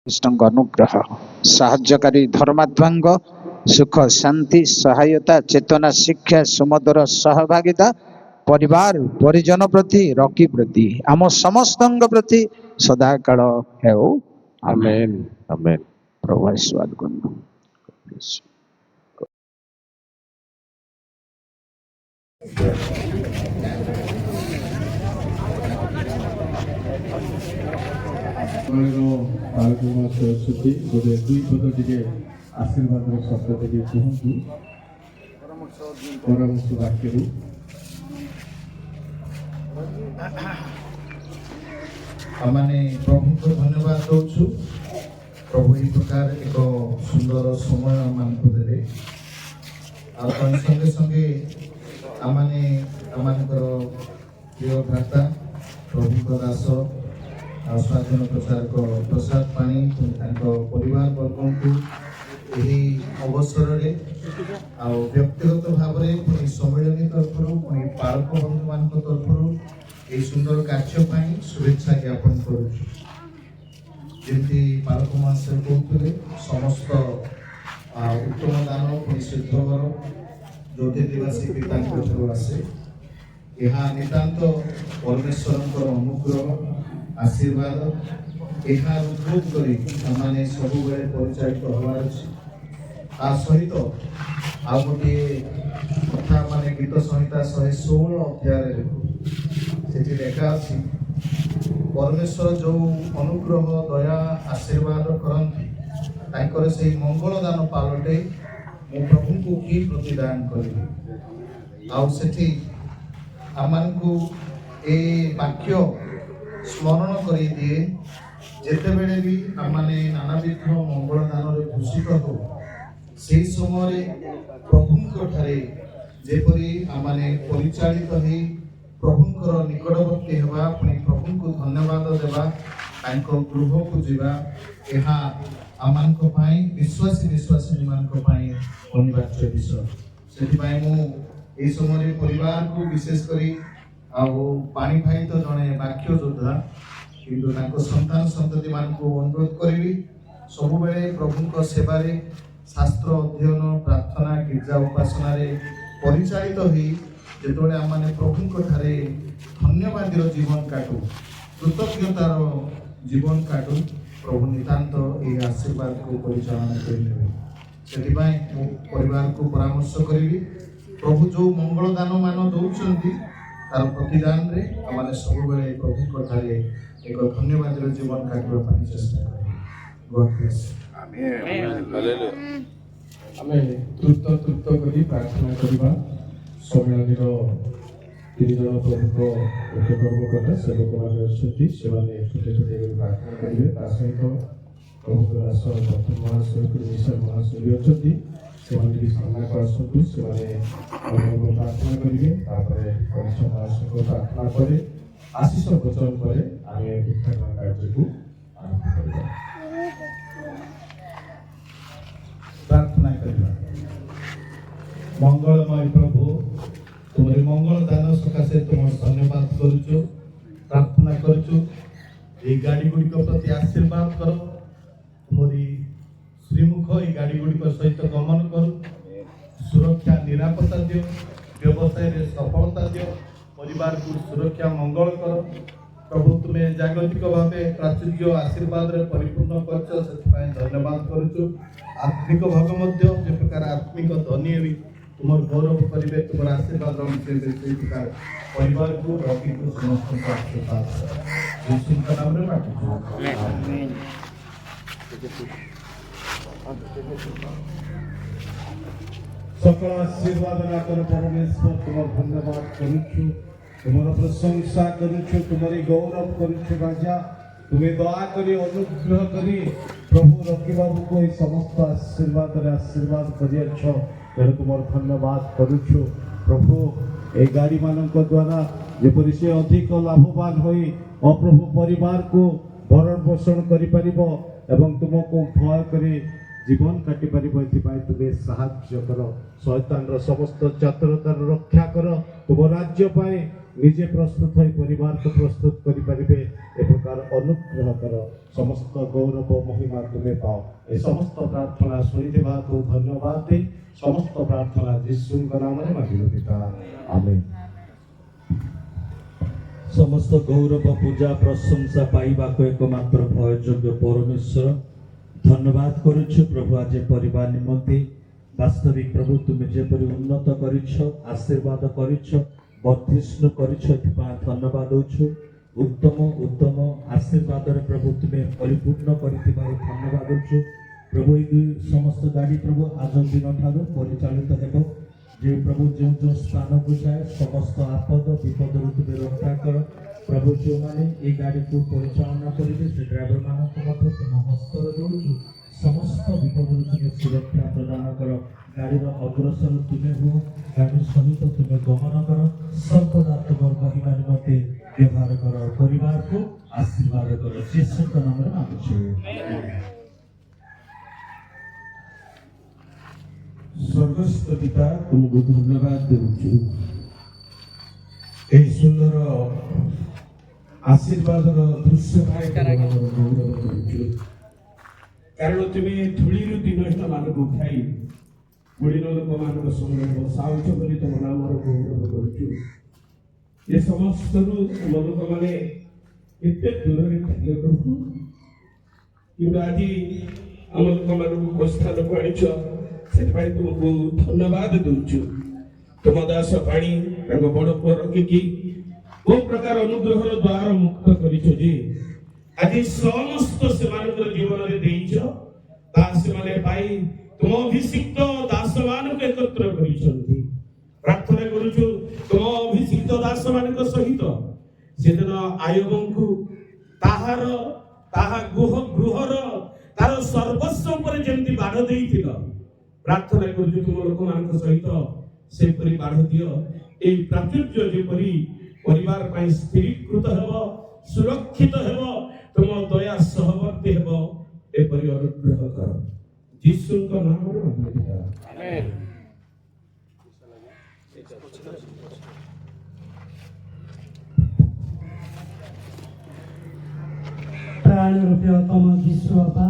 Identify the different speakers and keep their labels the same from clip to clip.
Speaker 1: कृष्ण अनुग्रह साहाय्यकारी धर्माध्वांग सुख शांति सहायता चेतना शिक्षा सुमधुर सहभागिता परिवार परिजन प्रति रकी प्रति आम समस्त प्रति सदाकाल है।
Speaker 2: आमेन आमेन।
Speaker 1: प्रभु आशीर्वाद करना।
Speaker 3: गोटे दुई पद टे आशीर्वाद शब्द टे कहतु परमर्श वाक्य आमने प्रभु को धन्यवाद दौचु। प्रभु ये प्रकार एक सुंदर समय आम देले संगे संगे आमने आमर प्रिय भ्राता प्रभु दास स्वाधीन प्रचारक प्रसाद पाणी परिवार वर्ग को यही अवसर व्यक्तिगत भाव में सम्मिलनी तरफ पालक बंधु मान तरफ ये सुंदर कार्य शुभेच्छा ज्ञापन करुँची। पालक मास्टर कहते समस्त उत्तम दान पुणी सिद्धवर ज्योतिर्वासी पिता आसे यह नितांत परमेश्वर अनुग्रह आशीर्वाद यह उपभोग करी आमने सब परिचालित हबार आ सहित आ गोटे कथा माने गीत संहिता 116 अध्याय से लेखा अच्छी परमेश्वर जो अनुग्रह दया आशीर्वाद करती से मंगल दान पालटे मो प्रभु को कि प्रतिदान करी आठी आमको ए वाक्य स्मरण कर दिए जिते बेले भी आमने नानाविध मंगल दान भूषित हो से समय प्रभु ठारे जेपरी आमने परिचालित हो प्रभुंकर निकटवर्ती होगा पुणी प्रभु को धन्यवाद देवा गृह को जीवा यह आम विश्वासी विश्वासी अनिवार्य विषय से समय परिवार को विशेषकर पानी भाई तो जड़े बाक्य योद्धा किंतु संतान संतति मान को अनुरोध करी सब बेले प्रभु सेवारे शास्त्र अध्ययन प्रार्थना गिर्जा उपासना परिचालित हो जो आम प्रभु ठारे धन्यवाद जीवन काटू कृतज्ञतार जीवन काटू प्रभु नितांत ये आशीर्वाद को परिचालन करें से परिवार को परामर्श करी प्रभु जो मंगल दान मान दौरान तार प्रतिदान रे आमने सब बेले प्रभु ठारे एक धन्यवाद जीवन काटवा चेष्टा आमे तृप्त तृप्त करी प्रार्थना करबा सम्मेलन तीन जन प्रभु एक कर्मकर्ता सेवक मान अच्छी से छोटे छोटे प्रार्थना करेंगे सहित प्रभु दास डॉक्टर महाशय मिशर महाशय अच्छी से सामना को आसतु से प्रार्थना करेंगे कनिष्ठ महाशय को प्रार्थना करे आशीष वचन पर आम उद्घाटन कार्य को आरंभ करवा प्रार्थना करवा। मंगलमय प्रभु तुम्हारे मंगल दान सकाशे तुम धन्यवाद करुचु प्रार्थना करुचु ये गाड़ी गुड़िक प्रति आशीर्वाद कर तुम्हारी श्रीमुख ये गाड़ी गुड़िक सहित गमन करू सुरक्षा निरापत्ता दियो व्यवसाय रे सफलता दियो परिवार को सुरक्षा मंगल कर प्रभु तुम्हें जागतिक भाव प्राचुर्य आशीर्वाद रे परिपूर्ण कर धन्यवाद करुचु। आत्मिक भाव जो प्रकार आत्मिक धनी भी तुम गौरव करेंगे तुम आशीर्वाद से प्रकार परिवार को रवि को समस्त आशीर्वाद नाम रे सकल आशीर्वाद परमेश्वर तुम धन्यवाद करुछु तुम प्रशंसा करुछु तुम्हारी गौरव करुछु राजा तुम्हें दया करी अनुग्रह करी प्रभु रकी बाबू को समस्त आशीर्वाद कर तुम धन्यवाद करुछु प्रभु ए गाड़ी मान द्वारा जेपरी से अधिक लाभवान हो अप्रभु परिवार को भरण पोषण कर तुमको भय करे जीवन काटी पार तुम्हें साहाय्य कर शैतान समस्त चतुरतार रक्षा कर तुम राज्य पाए निजे प्रस्तुत हो परिवार को प्रस्तुत करें ए प्रकार ଅନୁଗ୍ରହ କର ସମସ୍ତ ଗୌରବ ମହିମା ତୁମେ ପାଅ ଏ ସମସ୍ତ ପ୍ରାର୍ଥନା ଶୁଣିଥିବାକୁ ଧନ୍ୟବାଦ ଦେଇ ସମସ୍ତ ପ୍ରାର୍ଥନା ଯୀଶୁଙ୍କ ନାମରେ ମାଗିଲୁ ପିତା ଆମେନ୍।
Speaker 4: समस्त गौरव पूजा प्रशंसा पाइबाको एकमात्र भययोग्य परमेश्वर धन्यवाद करुछु प्रभु आज परिवार निमंते वास्तविक प्रभु तुमे जेपरि उन्नत करिछ आशीर्वाद करिछ वर्धिष्णु करिछ एथिपाई धन्यवाद दउछु उत्तम उत्तम आशीर्वाद रे प्रभु तुमे परिपूर्ण करिथिबारु धन्यवाद दउछु प्रभु ए समस्त गाड़ी प्रभु आज दिन ठारू परिचालित हेबो जे प्रभु जो स्थान को जाए समस्त आपद विपद तुमे रक्षा कर प्रभु जो माने ये गाड़ी को परिचालना करेंगे से ड्राइवर मानक तुम हस्तर दौड़ू समस्त विपद तुम सुरक्षा प्रदान कर गाड़ी अग्रसर तुम्हें हो गाड़ी सहित तुम्हें गमन कर सर्वदा तुम महिमा निमंते व्यवहार कर परिवार को आशीर्वाद कर यीशु नाम रे मांगुछु
Speaker 3: स्वर्गस्थ पिता तुमको धन्यवाद देउछु ए सुंदर आशीर्वाद दृश्य पाए गौरव करुछु कारण तुम्हें धूलिरु दिनहीन मानक उठाई बुढ़ीन लोक मानक संगे बसाउछ बोली तुम नाम गौरव करुछु ये समस्त लोक माने एते दूर थे प्रभु कि आज आम लोक मानक स्थान को आनिछ से तुमको धन्यवाद दूचु तुम दास पाणी बड़ पुआ रखिकी वो प्रकार अनुग्रह द्वार मुक्त करिछ जे आज समस्त से जीवन रे देइछ दास माने पाई तुम अभिषिक्त दास मानक एकत्र करिछंती प्रार्थना करूछु तुम अभिषिक्त दास मानक सहित सेदिन आयोगंकु ताहार ताहा गृहर तार सर्वस्व पर जेंति बाढ़ देइथिल प्रार्थना करूछु तुम लोक मान सहित से परि बाढ़ दियो ए प्राचुर्य जेपरि परिवार पाई स्थिरीकृत हेबो सुरक्षित हेबो तुम दया सहवर्ती हेबो ए परि अनुग्रह कर यीशुଙ୍କ नामରେ मांगलिता आमेन।
Speaker 5: प्राण रूपतम विश्व बापा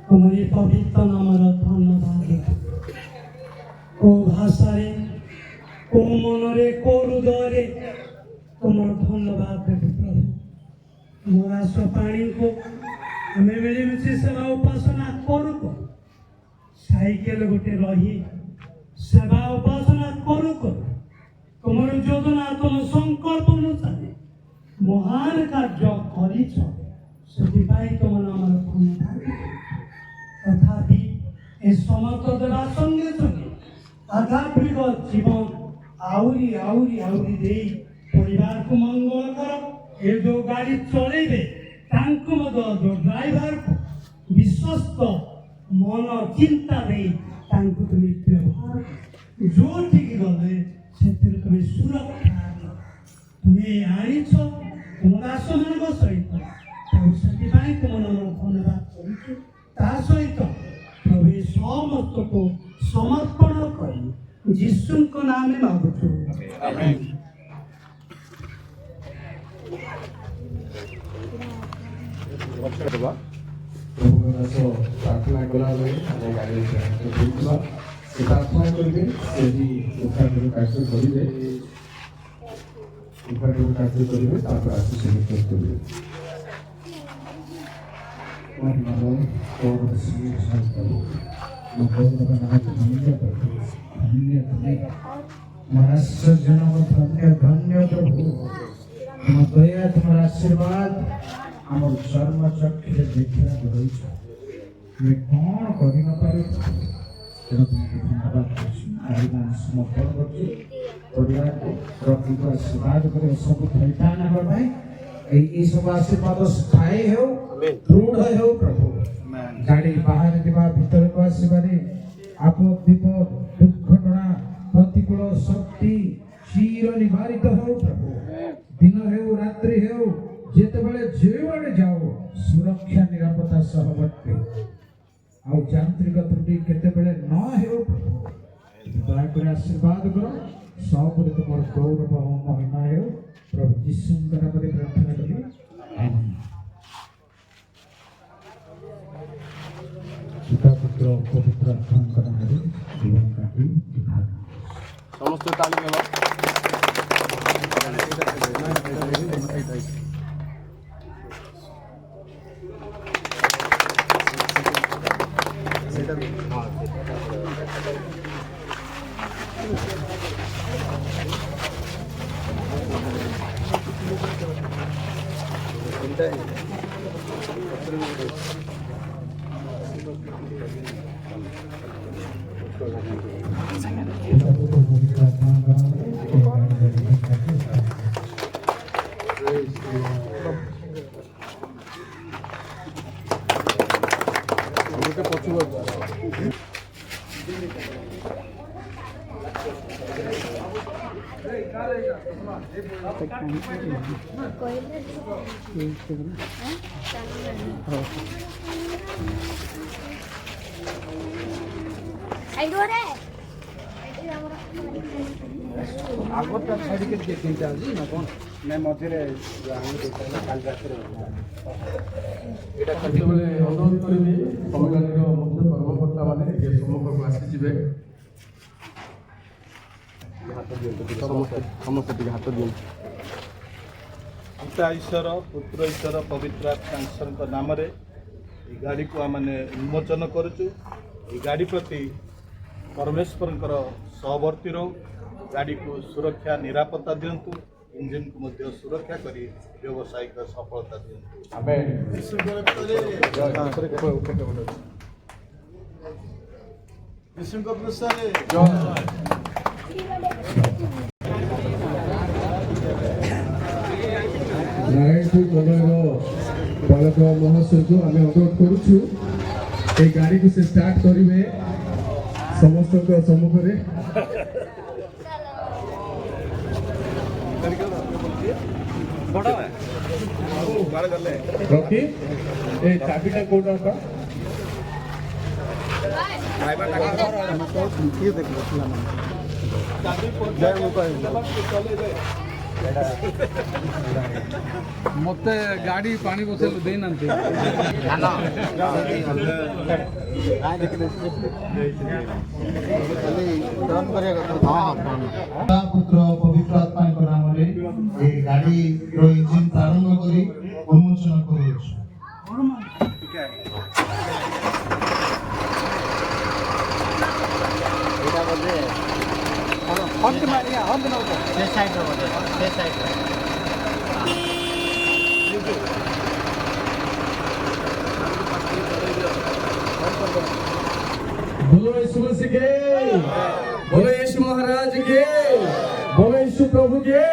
Speaker 5: तुम ये पवित्र नामर धन्यवाद को भाषा को मनरे को हृदय तुम धन्यवाद देव प्रभु मोरा पाणी को आम मिलमिशी सेवा उपासना करू साइकेल गोटे रही सेवा उपासना करू तुम योजना तुम संकल्प अनुसार महान कार्य करिछ ସେଥିପାଇଁ ତୁମ ନାମର ଧନ୍ୟବାଦ ତଥାପି ଏ ସମସ୍ତ ଦେବା ସଙ୍ଗେ ସଙ୍ଗେ ଆଧ୍ୟାତ୍ମିକ ଜୀବନ ଆହୁରି ଆହୁରି ଆହୁରି ଦେଇ ପରିବାରକୁ ମଙ୍ଗଳ କର ଏ ଯେଉଁ ଗାଡ଼ି ଚଳେଇବେ ତାଙ୍କୁ ମଧ୍ୟ ଯେଉଁ ଡ୍ରାଇଭରକୁ ବିଶ୍ୱସ୍ତ ମନ ଚିନ୍ତା ଦେଇ ତାଙ୍କୁ ତୁମେ ବ୍ୟବହାର ଯେଉଁଠିକି ଗଲେ ସେଥିରେ ତୁମେ ସୁରକ୍ଷା ତୁମେ ଆଣିଛ ତୁମ ଦାସମାନଙ୍କ ସହିତ ସେଥିପାଇଁ ତୁମ ନାମ ଧନ୍ୟବାଦ କରୁଛୁ ତା ସହିତ ପ୍ରଭୁ ସମସ୍ତକୁ ସମର୍ପଣ କରି ଯୀଶୁଙ୍କ ନାମରେ ମାଗୁଛୁ ଆମେନ୍।
Speaker 3: प्रभु दास प्रार्थना कलाबे हम गाड़ी से प्रार्थना करेंगे यदि उठाकर कार्य करेंगे उठाकर कार्य करेंगे तापर आशीष करेंगे धन्य प्रभु तुम दया तुम आशीर्वाद आम चर्म चक्षुरे देखा रही कौन कर धन्यवाद समर्पण कर आशीर्वाद कर सब थैथान सब आशीर्वाद स्थायी हो दृढ़ हो प्रभु गाड़ी बाहर दिवा भीतर को आसबारे आपद विपद दुर्घटना प्रतिकूल शक्ति चीर निवारित हो प्रभु दिन हो रात्रि हो जेते बेले जेवाड़े जाओ सुरक्षा निरापत्ता सहवर्ती आ यांत्रिक त्रुटि केते बेले न हो प्रभु दया कर आशीर्वाद करो सब तुम गौरव महिमा हो प्रभु यीशु नाम प्रार्थना करी
Speaker 4: ପବିତ୍ର ଆତ୍ମାଙ୍କ ନାମରେ ଜୀବନ କାଟି
Speaker 2: ସମସ୍ତେ ତାଳି ଦେବା।
Speaker 4: ପବିତ୍ର ଆତ୍ମାଙ୍କ ନାମରେ ଜୀବନ କାଟି
Speaker 1: আগরটা ছাড়িকে দিয়ে তিনটা আছে না কোন না মধ্যে আমি দেখলাম কাল রাতে
Speaker 2: এটা ସେତେବେଳେ ଅନୁରୋଧ କରିବି ସମ୍ମିଳନୀର ମୁଖ୍ୟ କର୍ମକର୍ତ୍ତା ମାନେ ଏ ସମ୍ମୁଖକୁ ଆସିଯିବେ। ସମସ୍ତେ ଟିକେ ହାତ ଦିଅନ୍ତୁ।
Speaker 3: ପିତା ଈଶ୍ୱର ପୁତ୍ର ଈଶ୍ୱର ପବିତ୍ର ଆତ୍ମା ଈଶ୍ୱରଙ୍କ ନାମରେ এই ଗାଡ଼ିକୁ ଆମେ ଉନ୍ମୋଚନ କରୁଛୁ। এই ଗାଡ଼ି ପ୍ରତି ପରମେଶ୍ୱରଙ୍କର ସହବର୍ତ୍ତୀ ରହୁ। ଗାଡ଼ିକୁ ସୁରକ୍ଷା ନିରାପତ୍ତା ଦିଅନ୍ତୁ। ଇଞ୍ଜିନକୁ ମଧ୍ୟ ସୁରକ୍ଷା କରି ବ୍ୟବସାୟିକ ସଫଳତା ଦିଅନ୍ତୁ। ଯୀଶୁଙ୍କ କୃଷରେ
Speaker 2: ନାରାୟଣପୁର ମଣ୍ଡଳର ବାଳକ ମହାଶୟକୁ ଆମେ ଅନୁରୋଧ କରୁଛୁ এই ଗାଡ଼ିକୁ ସେ ଷ୍ଟାର୍ଟ କରିବେ ସମସ୍ତଙ୍କ ସମ୍ମୁଖରେ। ରକି ଏ ଚାବିଟା କୋଉଟା ବାପା?
Speaker 6: ମତେ ଗାଡ଼ି ପାଣି ବସେଇଲେ ଦେଇନାହାନ୍ତି।
Speaker 3: ପୁତ୍ର ପବିତ୍ର ଆତ୍ମାଙ୍କ ନାମରେ এই ଗାଡ଼ିର ଇଞ୍ଜିନ ପ୍ରାରମ୍ଭ କରି ଉନ୍ମୋଚନ କରୁଅଛୁ।
Speaker 2: बोलो यीशु मसीह के, बोलो यीशु महाराज के, बोलो यीशु प्रभु के।